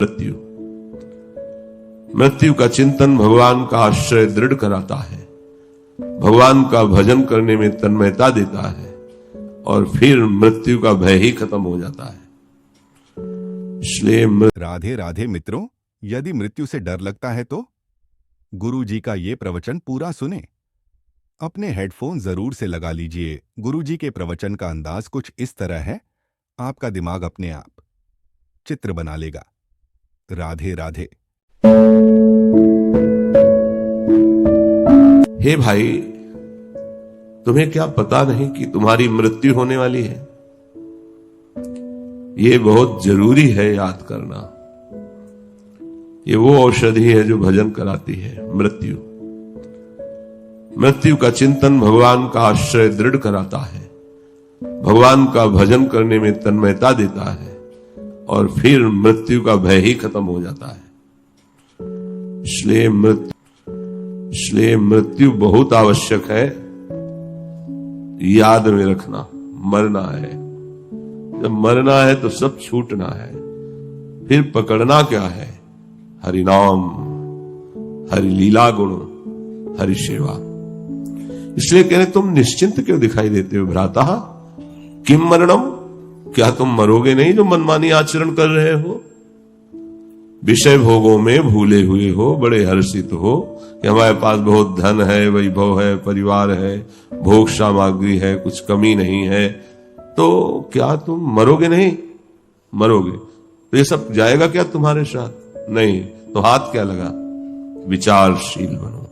मृत्यु मृत्यु का चिंतन भगवान का आश्रय दृढ़ कराता है, भगवान का भजन करने में तन्मयता देता है और फिर मृत्यु का भय ही खत्म हो जाता है। इसलिए राधे राधे मित्रों, यदि मृत्यु से डर लगता है तो गुरु जी का ये प्रवचन पूरा सुने। अपने हेडफोन जरूर से लगा लीजिए। गुरु जी के प्रवचन का अंदाज कुछ इस तरह है, आपका दिमाग अपने आप चित्र बना लेगा। राधे राधे। हे भाई, तुम्हें क्या पता नहीं कि तुम्हारी मृत्यु होने वाली है? ये बहुत जरूरी है याद करना। ये वो औषधि है जो भजन कराती है। मृत्यु का चिंतन भगवान का आश्रय दृढ़ कराता है, भगवान का भजन करने में तन्मयता देता है और फिर मृत्यु का भय ही खत्म हो जाता है। इसलिए मृत्यु बहुत आवश्यक है। याद में रखना, मरना है। जब मरना है तो सब छूटना है। फिर पकड़ना क्या है? हरि नाम, हरि लीला गुण, हरि सेवा। इसलिए कह रहे तुम निश्चिंत क्यों दिखाई देते हो भ्राता? किम मरणम, क्या तुम मरोगे नहीं जो मनमानी आचरण कर रहे हो? विषय भोगों में भूले हुए हो, बड़े हर्षित हो कि हमारे पास बहुत धन है, वैभव है, परिवार है, भोग सामग्री है, कुछ कमी नहीं है, तो क्या तुम मरोगे नहीं? मरोगे तो ये सब जाएगा क्या तुम्हारे साथ? नहीं तो हाथ क्या लगा? विचारशील बनो।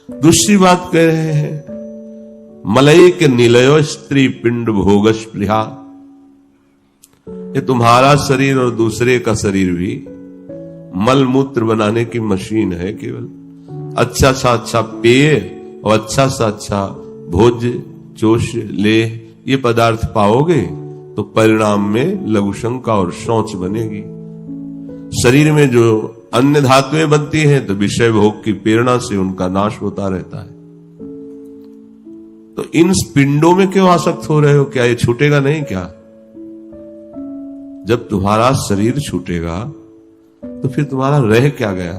दूसरी बात कह रहे हैं, मलय के निलयो स्त्री पिंड भोग स्पृहा। ये तुम्हारा शरीर और दूसरे का शरीर भी मल मूत्र बनाने की मशीन है। केवल अच्छा सा अच्छा पेय और अच्छा सा अच्छा भोज्य चोष ले ये पदार्थ पाओगे तो परिणाम में लघुशंका और शौच बनेगी। शरीर में जो अन्य धातुएं बनती हैं तो विषय भोग की प्रेरणा से उनका नाश होता रहता है। तो इन पिंडों में क्यों आसक्त हो रहे हो? क्या ये छूटेगा नहीं क्या? जब तुम्हारा शरीर छूटेगा तो फिर तुम्हारा रह क्या गया?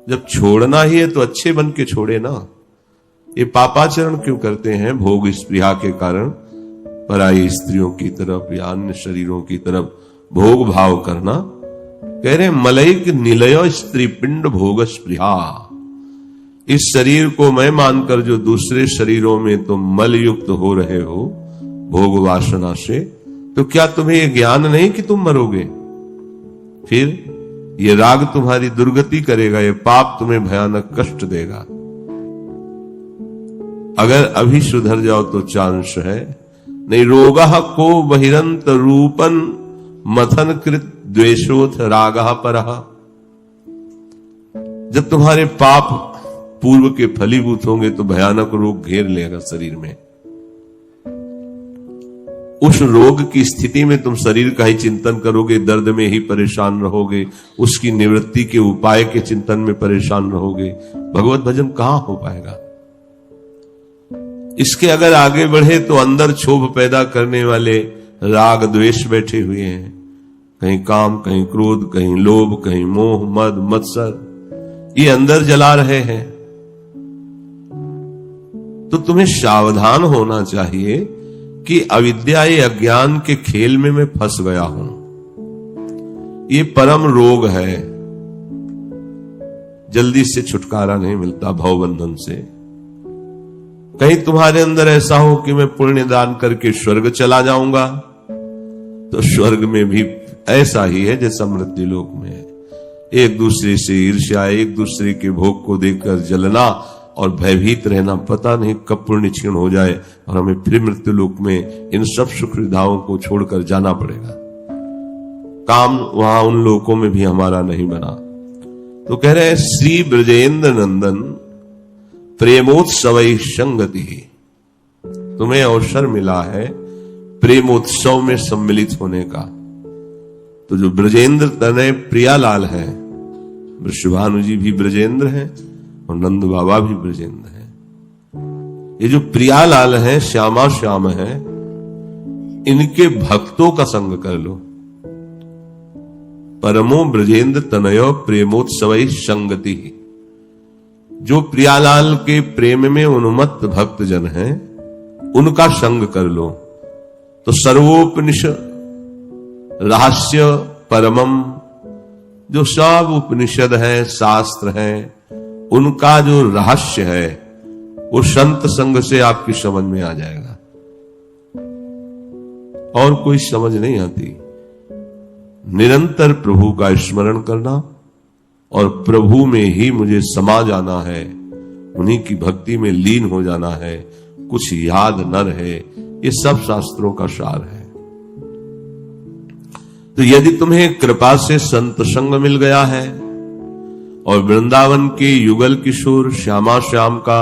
जब छोड़ना ही है तो अच्छे बन के छोड़े ना। ये पापाचरण क्यों करते हैं? भोग स्पृहा के कारण पराई स्त्रियों की तरफ या अन्य शरीरों की तरफ भोग भाव करना। कह रहे मलैक निलय स्त्री पिंड भोग स्पृहा। इस शरीर को मैं मानकर जो दूसरे शरीरों में तुम मल युक्त हो रहे हो भोग वासना से, तो क्या तुम्हें यह ज्ञान नहीं कि तुम मरोगे? फिर ये राग तुम्हारी दुर्गति करेगा, ये पाप तुम्हें भयानक कष्ट देगा। अगर अभी सुधर जाओ तो चांस है, नहीं रोगा को बहिरंत रूपन मथन कृत द्वेषोथ रागा परहा। जब तुम्हारे पाप पूर्व के फलीभूत होंगे तो भयानक रोग घेर लेगा शरीर में। उस रोग की स्थिति में तुम शरीर का ही चिंतन करोगे, दर्द में ही परेशान रहोगे, उसकी निवृत्ति के उपाय के चिंतन में परेशान रहोगे। भगवत भजन कहां हो पाएगा? इसके अगर आगे बढ़े तो अंदर क्षोभ पैदा करने वाले राग द्वेष बैठे हुए हैं। कहीं काम, कहीं क्रोध, कहीं लोभ, कहीं मोह, मद, मत्सर, ये अंदर जला रहे हैं। तो तुम्हें सावधान होना चाहिए कि अविद्या ये अज्ञान के खेल में मैं फंस गया हूं। ये परम रोग है, जल्दी से छुटकारा नहीं मिलता भवबंधन से। कहीं तुम्हारे अंदर ऐसा हो कि मैं पुण्य दान करके स्वर्ग चला जाऊंगा, तो स्वर्ग में भी ऐसा ही है जैसा मृत्यु लोक में है। एक दूसरे से ईर्ष्या, एक दूसरे के भोग को देखकर जलना और भयभीत रहना। पता नहीं कब पुण्य क्षीण हो जाए और हमें फिर मृत्यु लोक में इन सब सुख सुविधाओं को छोड़कर जाना पड़ेगा। काम वहां उन लोकों में भी हमारा नहीं बना। तो कह रहे हैं श्री ब्रजेंद्र नंदन प्रेमोत्सव संगति। तुम्हें अवसर मिला है प्रेमोत्सव में सम्मिलित होने का। तो जो ब्रजेंद्र तनय प्रियालाल है, वृषभानु जी भी ब्रजेंद्र हैं और नंद बाबा भी ब्रजेंद्र हैं। ये जो प्रियालाल हैं, श्यामा श्याम हैं, इनके भक्तों का संग कर लो। परमो ब्रजेंद्र तनयो प्रेमोत्सवै संगति। जो प्रियालाल के प्रेम में उन्मत्त भक्त जन हैं, उनका संग कर लो तो सर्वोपनिषद रहस्य परमम, जो सब उपनिषद है, शास्त्र है, उनका जो रहस्य है वो संत संग से आपकी समझ में आ जाएगा। और कोई समझ नहीं आती। निरंतर प्रभु का स्मरण करना और प्रभु में ही मुझे समा जाना है, उन्हीं की भक्ति में लीन हो जाना है, कुछ याद न रहे, ये सब शास्त्रों का सार है। तो यदि तुम्हें कृपा से संत संग मिल गया है और वृंदावन के युगल किशोर श्यामा श्याम का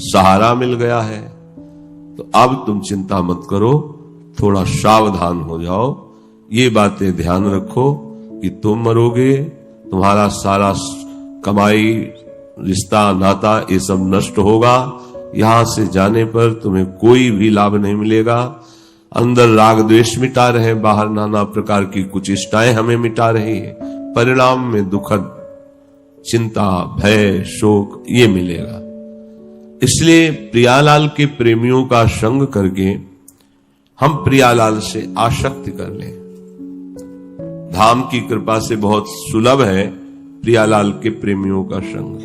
सहारा मिल गया है, तो अब तुम चिंता मत करो, थोड़ा सावधान हो जाओ। ये बातें ध्यान रखो कि तुम मरोगे, तुम्हारा सारा कमाई, रिश्ता, नाता, ये सब नष्ट होगा। यहां से जाने पर तुम्हें कोई भी लाभ नहीं मिलेगा। अंदर राग द्वेष मिटा रहे, बाहर नाना प्रकार की कुछ इष्टाएं हमें मिटा रही है, परिणाम में दुखद चिंता, भय, शोक ये मिलेगा। इसलिए प्रियालाल के प्रेमियों का संग करके हम प्रियालाल से आसक्ति कर लें। धाम की कृपा से बहुत सुलभ है प्रियालाल के प्रेमियों का संग।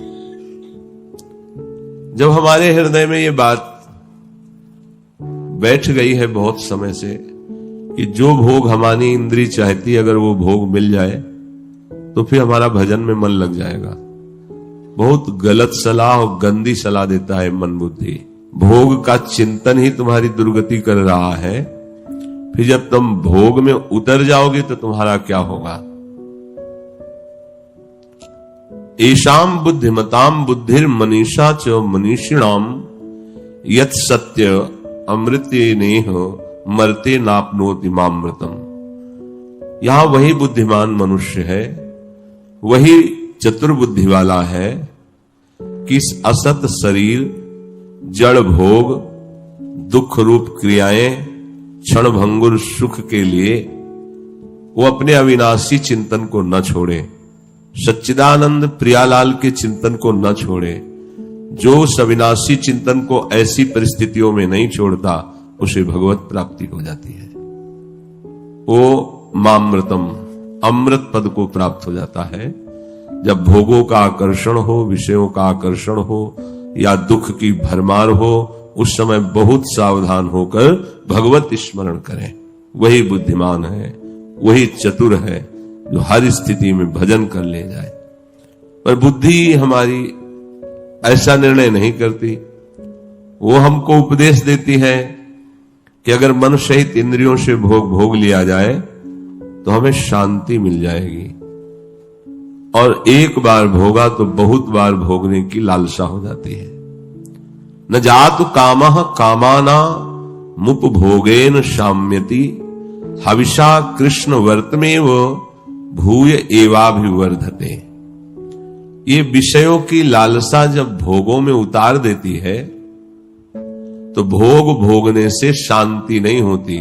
जब हमारे हृदय में ये बात बैठ गई है बहुत समय से कि जो भोग हमारी इंद्री चाहती, अगर वो भोग मिल जाए तो फिर हमारा भजन में मन लग जाएगा। बहुत गलत सलाह और गंदी सलाह देता है मन बुद्धि। भोग का चिंतन ही तुम्हारी दुर्गति कर रहा है। फिर जब तुम भोग में उतर जाओगे तो तुम्हारा क्या होगा। एशाम बुद्धिमताम बुद्धिर मनीषा च मनीषिणाम यत सत्य अमृते नेह मरते नापनोति मामृतम। यहां वही बुद्धिमान मनुष्य है, वही चतुर्बुद्धि वाला है कि इस असत शरीर, जड़ भोग, दुख रूप क्रियाएं, क्षण भंगुर सुख के लिए वो अपने अविनाशी चिंतन को न छोड़े, सच्चिदानंद प्रियालाल के चिंतन को न छोड़े। जो उस अविनाशी चिंतन को ऐसी परिस्थितियों में नहीं छोड़ता, उसे भगवत प्राप्ति हो जाती है। वो मामृतम, अमृत पद को प्राप्त हो जाता है। जब भोगों का आकर्षण हो, विषयों का आकर्षण हो या दुख की भरमार हो, उस समय बहुत सावधान होकर भगवत स्मरण करें। वही बुद्धिमान है, वही चतुर है जो हर स्थिति में भजन कर ले जाए। पर बुद्धि हमारी ऐसा निर्णय नहीं करती। वो हमको उपदेश देती है कि अगर मन सहित इंद्रियों से भोग भोग लिया जाए तो हमें शांति मिल जाएगी, और एक बार भोगा तो बहुत बार भोगने की लालसा हो जाती है। न जातु कामः कामाना मुपभोगेन शाम्यति हविषा कृष्ण वर्तमेव भूय एवाभिवर्धते। ये विषयों की लालसा जब भोगों में उतार देती है तो भोग भोगने से शांति नहीं होती,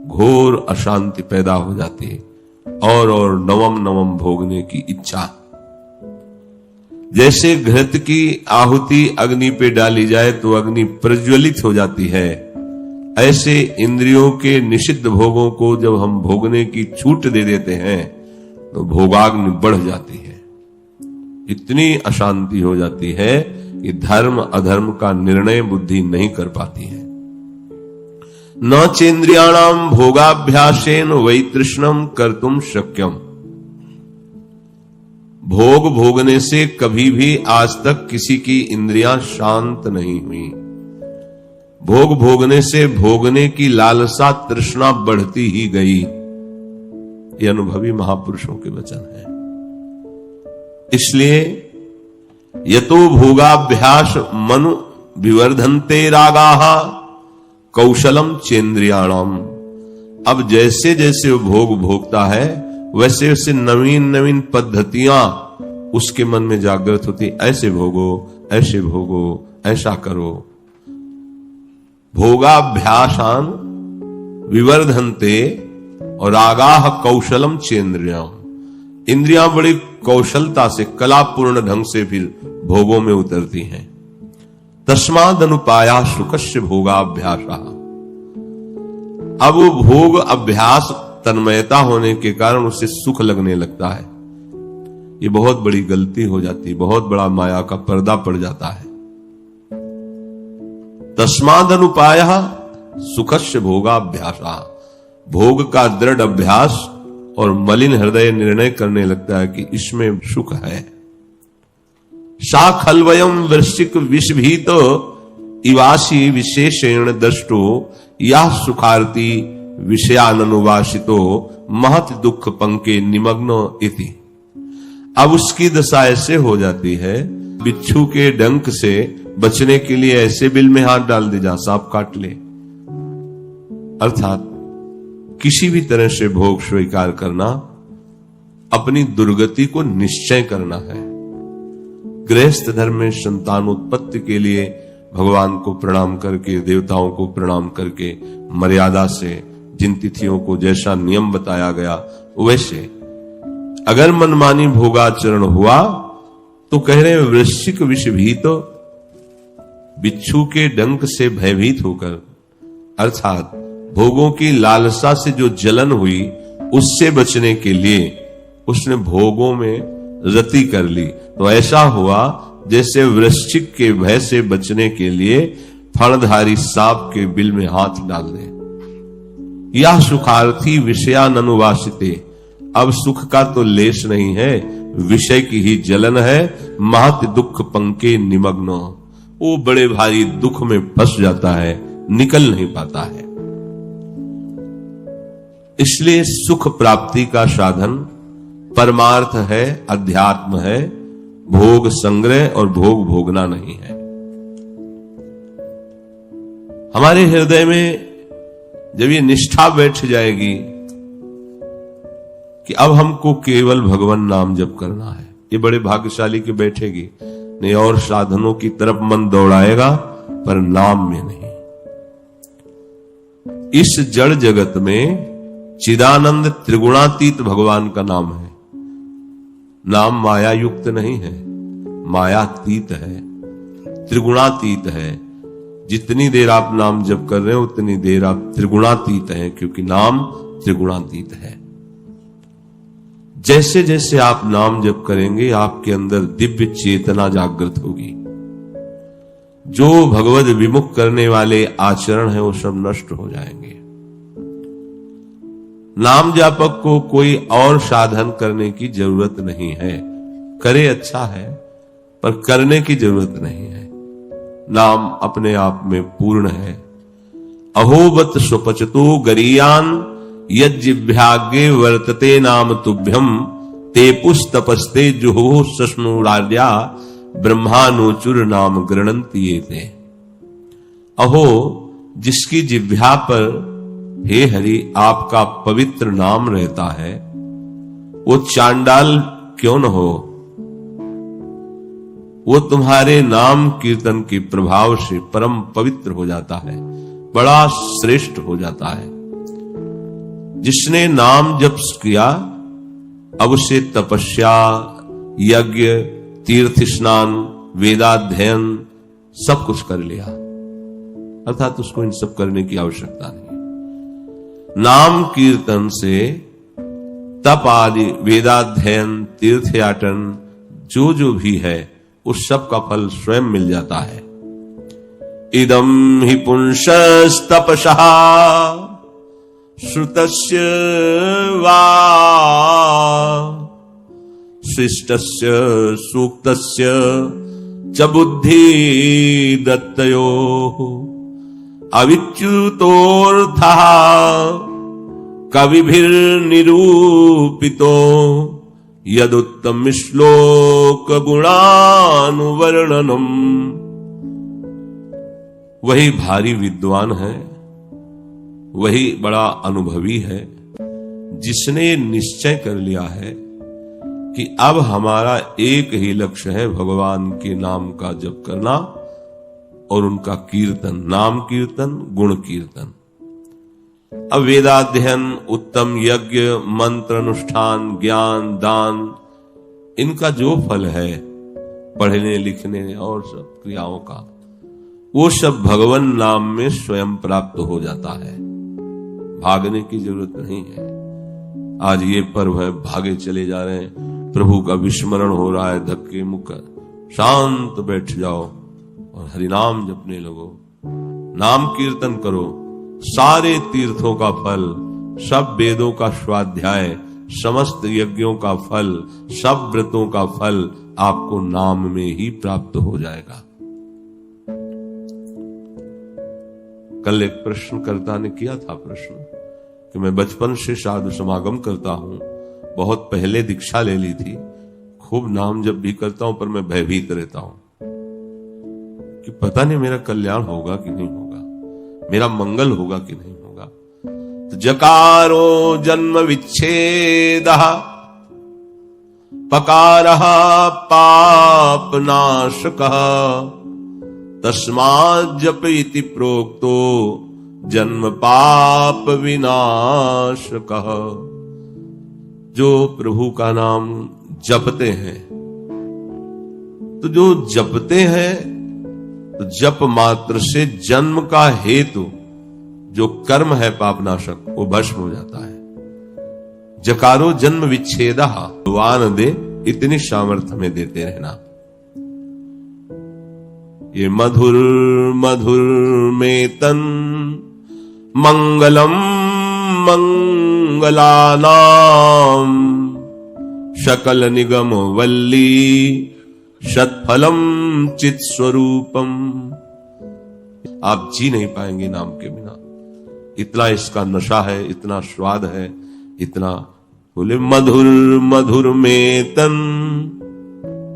घोर अशांति पैदा हो जाती है, और नवम नवम भोगने की इच्छा। जैसे घृत की आहुति अग्नि पे डाली जाए तो अग्नि प्रज्वलित हो जाती है, ऐसे इंद्रियों के निषिद्ध भोगों को जब हम भोगने की छूट दे देते हैं तो भोगाग्नि बढ़ जाती है। इतनी अशांति हो जाती है कि धर्म अधर्म का निर्णय बुद्धि नहीं कर पाती है। न चेन्द्रियाणाम भोगाभ्यासेन वैतृष्णम कर्तुम शक्यम। भोग भोगने से कभी भी आज तक किसी की इंद्रियां शांत नहीं हुई। भोग भोगने से भोगने की लालसा तृष्णा बढ़ती ही गई। ये अनुभवी महापुरुषों के वचन है। इसलिए यतो भोगाभ्यास मनु विवर्धन्ते रागाः कौशलम चेन्द्रियाणाम। अब जैसे जैसे वो भोग भोगता है वैसे वैसे नवीन नवीन पद्धतियां उसके मन में जागृत होती। ऐसे भोगो, ऐसे भोगो, ऐसा करो। भोगाभ्यासान विवर्धन्ते और रागाः कौशलम चेन्द्रियाम। इंद्रियां बड़ी कौशलता से, कलापूर्ण ढंग से फिर भोगों में उतरती हैं। तस्माद अनुपाया सुखस्य भोगाभ्यासा। अब वो भोग अभ्यास तन्मयता होने के कारण उसे सुख लगने लगता है। ये बहुत बड़ी गलती हो जाती है, बहुत बड़ा माया का पर्दा पड़ जाता है। तस्माद अनुपाया सुखस्य भोगाभ्यासा। भोग का दृढ़ अभ्यास और मलिन हृदय निर्णय करने लगता है कि इसमें सुख है। सा खलवयम वृश्चिक विषभीत इवासी विशेषेण दृष्टो या सुखार्थी विषयानुवासितो महत दुख पंके निमग्नो इति। अब उसकी दशा ऐसे हो जाती है, बिच्छू के डंक से बचने के लिए ऐसे बिल में हाथ डाल दे जहां सांप काट ले। अर्थात किसी भी तरह से भोग स्वीकार करना, अपनी दुर्गति को निश्चय करना है। गृहस्थ धर्म में संतानोत्पत्ति के लिए भगवान को प्रणाम करके, देवताओं को प्रणाम करके, मर्यादा से जिन तिथियों को जैसा नियम बताया गया वैसे अगर मनमानी भोगाचरण हुआ तो कह रहे हैं वृश्चिक विषभीत, बिच्छू के डंक से भयभीत होकर, अर्थात भोगों की लालसा से जो जलन हुई उससे बचने के लिए उसने भोगों में रति कर ली। तो ऐसा हुआ जैसे वृश्चिक के भय से बचने के लिए फणधारी सांप के बिल में हाथ डाल दे। यह सुखार्थी विषयानुवासिते। अब सुख का तो लेश नहीं है, विषय की ही जलन है। महत दुख पंके निमग्नो। वो बड़े भारी दुख में फंस जाता है, निकल नहीं पाता है। इसलिए सुख प्राप्ति का साधन परमार्थ है, अध्यात्म है, भोग संग्रह और भोग भोगना नहीं है। हमारे हृदय में जब ये निष्ठा बैठ जाएगी कि अब हमको केवल भगवान नाम जप करना है, ये बड़े भाग्यशाली की बैठेगी। नहीं और साधनों की तरफ मन दौड़ाएगा पर नाम में नहीं। इस जड़ जगत में चिदानंद त्रिगुणातीत भगवान का नाम है। नाम माया युक्त नहीं है, मायातीत है, त्रिगुणातीत है। जितनी देर आप नाम जप कर रहे हो उतनी देर आप त्रिगुणातीत हैं, क्योंकि नाम त्रिगुणातीत है। जैसे जैसे आप नाम जप करेंगे आपके अंदर दिव्य चेतना जागृत होगी। जो भगवद विमुख करने वाले आचरण है वो सब नष्ट हो जाएंगे। नाम जापक को कोई और साधन करने की जरूरत नहीं है। करे अच्छा है पर करने की जरूरत नहीं है। नाम अपने आप में पूर्ण है। अहोबत स्वपचतो गरीयान यज्जिभ्यागे वर्तते नाम तुभ्यम ते पुस्तपस्ते जुहो सस्नुरार्या ब्रह्मानुचुर नाम गृणन्ति एते। अहो जिसकी जिह्वा पर हे हरि आपका पवित्र नाम रहता है, वो चांडाल क्यों न हो, वो तुम्हारे नाम कीर्तन के प्रभाव से परम पवित्र हो जाता है, बड़ा श्रेष्ठ हो जाता है। जिसने नाम जप किया अब उसे तपस्या, यज्ञ, तीर्थ स्नान, वेदाध्ययन सब कुछ कर लिया, अर्थात उसको इन सब करने की आवश्यकता नहीं। नाम कीर्तन से तप आदि, वेदाध्ययन, तीर्थयाटन जो भी है उस सब का फल स्वयं मिल जाता है। इदम हि पुंसस्तपसः श्रुतस्य वा शिष्टस्य सूक्तस्य च बुद्धि दत्तयोः अविच्युतोऽर्थः कविभिर्निरूपितो यदुत्तम श्लोक गुणानुवर्णनम। वही भारी विद्वान है, वही बड़ा अनुभवी है जिसने निश्चय कर लिया है कि अब हमारा एक ही लक्ष्य है भगवान के नाम का जप करना और उनका कीर्तन, नाम कीर्तन, गुण कीर्तन। अब वेदाध्ययन, उत्तम यज्ञ, मंत्र अनुष्ठान, ज्ञान, दान, इनका जो फल है पढ़ने लिखने और सब क्रियाओं का, वो सब भगवान नाम में स्वयं प्राप्त हो जाता है। भागने की जरूरत नहीं है। आज ये पर्व है, भागे चले जा रहे हैं, प्रभु का विस्मरण हो रहा है, धक्के मुक्का, शांत बैठ जाओ और हरिनाम जपने लगो, नाम कीर्तन करो। सारे तीर्थों का फल, सब वेदों का स्वाध्याय, समस्त यज्ञों का फल, सब व्रतों का फल आपको नाम में ही प्राप्त हो जाएगा। कल एक प्रश्नकर्ता ने किया था प्रश्न कि मैं बचपन से साधु समागम करता हूं, बहुत पहले दीक्षा ले ली थी, खूब नाम जप भी करता हूं, पर मैं भयभीत रहता हूं कि पता नहीं मेरा कल्याण होगा कि नहीं होगा, मेरा मंगल होगा कि नहीं होगा। तो जकारो जन्म विच्छेद पकारः पाप नाशकः तस्मात् जप इति प्रोक्तो जन्म पाप विनाशकः। जो प्रभु का नाम जपते हैं, तो जो जपते हैं, तो जप मात्र से जन्म का हेतु जो कर्म है पापनाशक, वो भस्म हो जाता है। जकारो जन्म विच्छेदा, भगवान दे इतनी सामर्थ्य में देते रहना। ये मधुर मधुर में तन मंगलम मंगलानाम शकल निगम वल्ली सत्फलम चित स्वरूपम। आप जी नहीं पाएंगे नाम के बिना, इतना इसका नशा है, इतना स्वाद है, इतना। बोले मधुर मधुर में तन,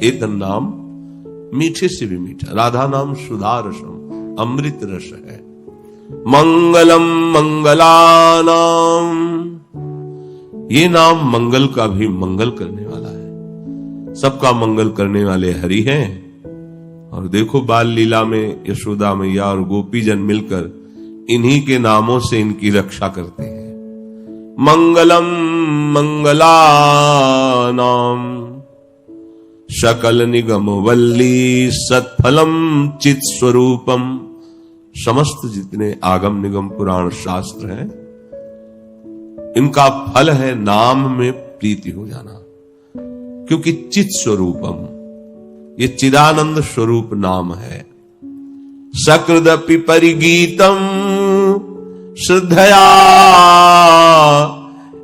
एतन नाम मीठे से भी मीठा, राधा नाम सुधा रसम, अमृत रस है। मंगलम मंगलानाम, ये नाम मंगल का भी मंगल करने वाला है, सबका मंगल करने वाले हरि हैं। और देखो बाल लीला में यशोदा मैया और गोपीजन मिलकर इन्हीं के नामों से इनकी रक्षा करते हैं। मंगलम मंगलानाम सकल निगम वल्ली सत्फलम चित स्वरूपम। समस्त जितने आगम निगम पुराण शास्त्र हैं, इनका फल है नाम में प्रीति हो जाना, क्योंकि चित स्वरूपम, ये चिदानंद स्वरूप नाम है। सकृदपि परिगीतम श्रद्धया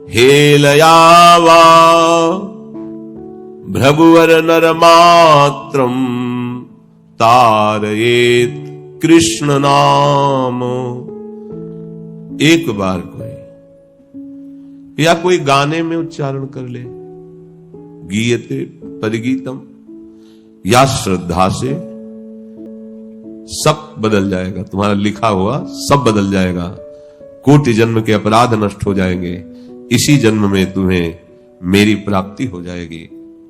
हेलया वा भृगुवर नर मात्रम तारयेत कृष्ण नाम। एक बार कोई या कोई गाने में उच्चारण कर ले, गीयते परिगीतम, या श्रद्धा से, सब बदल जाएगा। तुम्हारा लिखा हुआ सब बदल जाएगा, कोटि जन्म के अपराध नष्ट हो जाएंगे, इसी जन्म में तुम्हें मेरी प्राप्ति हो जाएगी।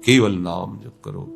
केवल नाम जप करो।